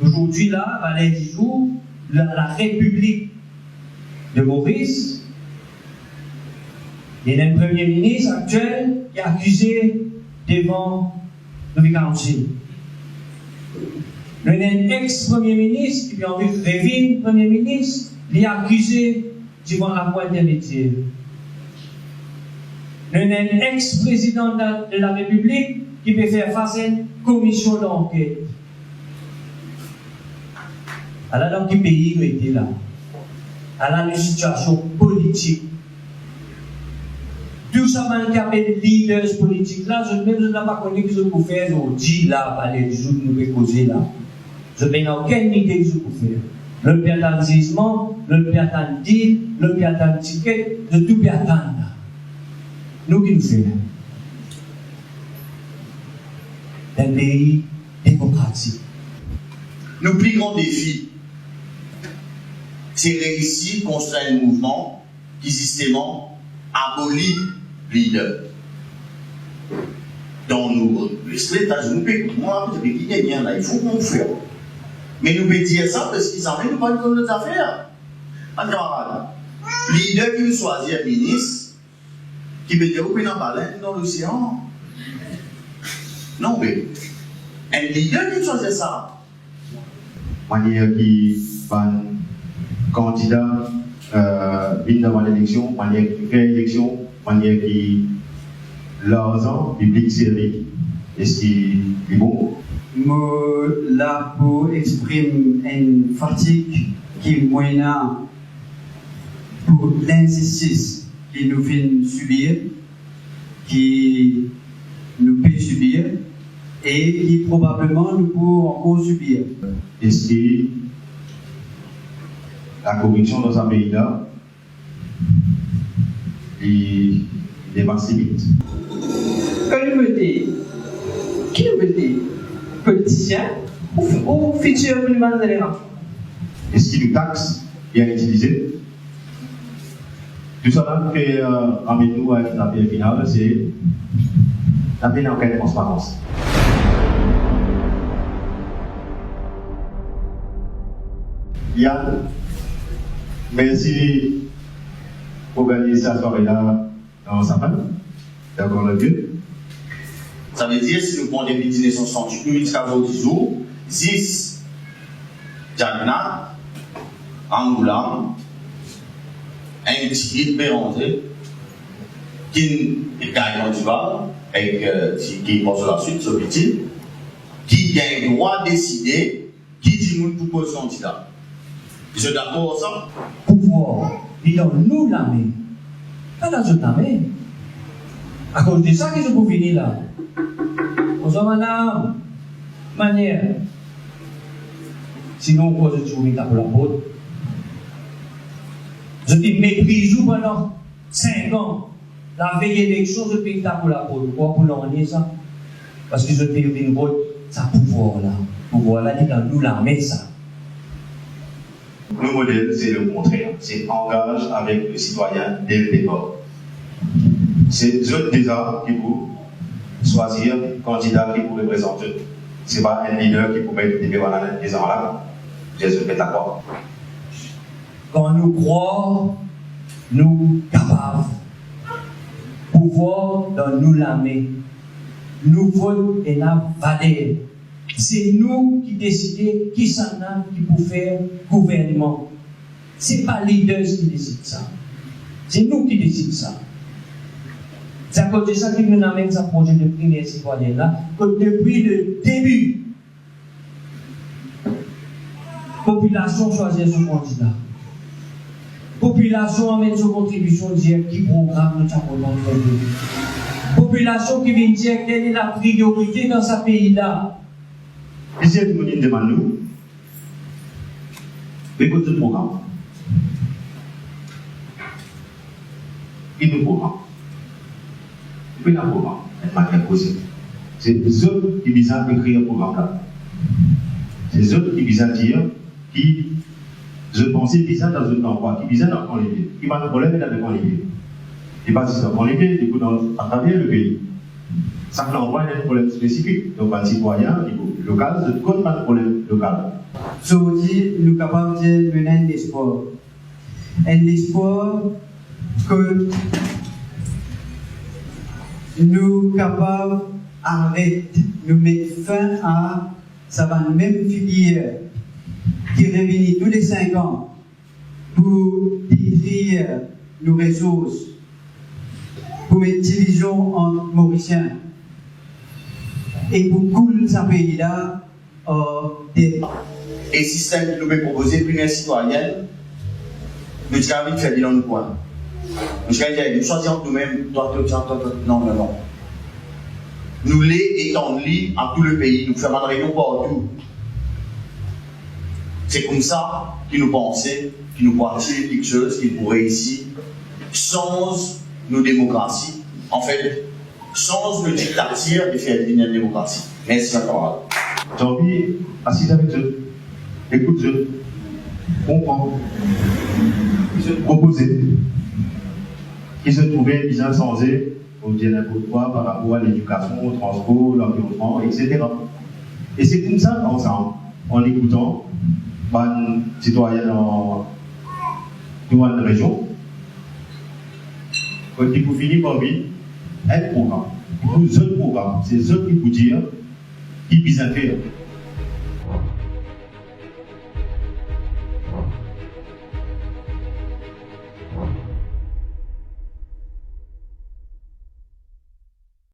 Aujourd'hui, là, à les 10 jours, la République de Maurice, il y a un premier ministre actuel qui est accusé devant le Council. Il y a un ex-premier ministre qui a envie de revenir premier ministre, il est accusé devant la voie intermédiaire. Il y a un ex-président de la République qui peut faire face à une commission d'enquête. Alors, dans quel pays nous était là? Alors, une situation politique. Tout ça, man, qui appelle leaders politiques là, je ne sais pas connu que je peux faire aujourd'hui là, parler du jour que nous pouvons causer là. Je n'ai aucune idée que je peux faire. Le pied attend gisement, le pied attend deal, le pied attend ticket, de tout pied attend là. Nous qui nous faisons? Un pays démocratique. Nos plus grands défis, c'est réussir à construire un mouvement qui systématiquement abolit leader. Dans nous, les États-Unis, moi, je dis qu'il y a là, il faut qu'on fasse. Mais nous pouvons dire ça parce qu'ils s'en viennent pas de nos affaires. En camarade, leader qui choisit un ministre, qui peut dire, vous pouvez en parler dans l'océan. Non, mais un leader qui choisit ça. Manière qui va candidat vient devant l'élection, manière qui fait élection, manière qui l'argent public servi. Est-ce qu'il est bon? Moi, là, pour exprimer une fatigue qui est moyenne pour l'injustice qui nous vient subir, qui nous peut subir et qui probablement nous peut encore subir. Est-ce que la corruption dans un pays-là dépasse les limites? Qui nous dit politicien ou futur gouvernement de l'Iran? Est-ce qu'il nous taxe bien utilisé? Tout ça fait avec nous avec la paix finale, c'est la paix en quelle transparence. Yann, merci pour organiser cette soirée-là dans sa famille. D'accord, le but. Ça veut dire, si nous prenons des dîners sont 68 minutes jusqu'à 10 jours, 10 Jagna, Angoulam, un petit guide Béranger, qui est gagnant du Val, qui pense la suite, ce petit, qui a le droit de décider qui dit nous pour poser candidat. Vous êtes d'accord avec ça? Pouvoir, il donne nous la main. Pas dans notre main. À cause de ça qu'ils sont pour venir là. On s'en va manière. Sinon, on cause de tout pour la faute. Je te méprise pendant 5 ans. La veille élection, je te pour la faute. Pourquoi pour l'année ça? Parce que je te dis une vote, ça pouvoir là. Pouvoir là, il dans nous la main ça. Le modèle, c'est le contraire. C'est engage avec le citoyen dès le départ. C'est eux déjà qui vous choisir un candidat qui vous représente. Ce n'est pas un leader qui pourrait être devant les gens là. Jésus est d'accord. Quand nous croyons, nous capables. Pouvoir dans nous la main. Nous votons et la valeur. C'est nous qui décidons qui s'en a qui peut faire gouvernement. Ce n'est pas les leaders qui décident ça. C'est nous qui décidons ça. C'est à cause de ça qu'il nous amène ce projet de primaire citoyen là, que depuis le début, la population choisit son candidat. La population amène son contribution, dire qui programme nous avons fait. La population qui vient dire quelle est la priorité dans ce pays-là. Et si vous me demandez nous, écoutez le programme. Il nous programme. Il nous programme. C'est eux qui visent à écrire un programme là. C'est eux qui visent à dire qui, je pensais, visent dans un endroit, qui visent dans le Congolais. Il va le problème dans le Congolais. Il va se faire Congolais, du coup, à travers le pays. Ça l'envoie un problème spécifique. Donc, un citoyen local, je connais pas de problème local. Aujourd'hui, nous sommes capables de mener un espoir. Un espoir que nous sommes capables d'arrêter, nous mettre fin à cette même filière qui réunit tous les 5 ans pour détruire nos ressources, pour mettre division entre Mauriciens et pour couler ce pays-là des... Et le système qui nous est proposé, primaire citoyenne, nous avons envie de faire bilan de quoi? Nous avons dit, nous choisissons nous-mêmes, non. Nous les étendons à tout le pays, nous faisons une réunion partout. C'est comme ça qu'ils nous pensaient, qu'ils nous partaient quelque chose qu'ils pourraient ici, sans nos démocraties, en fait, sans nos dictatures de faire une démocratie. Merci encore. J'ai envie d'assister avec eux, écoute eux, comprendre, ils se proposer, ils se trouvaient bien censés, on dit n'importe quoi par rapport à l'éducation, au transport, l'environnement, etc. Et c'est comme ça, ensemble, en écoutant, les citoyens de la région, quand ils finissent par vivre, un programme. Pour eux, programme, c'est eux qui vous dire, qui bisent faire.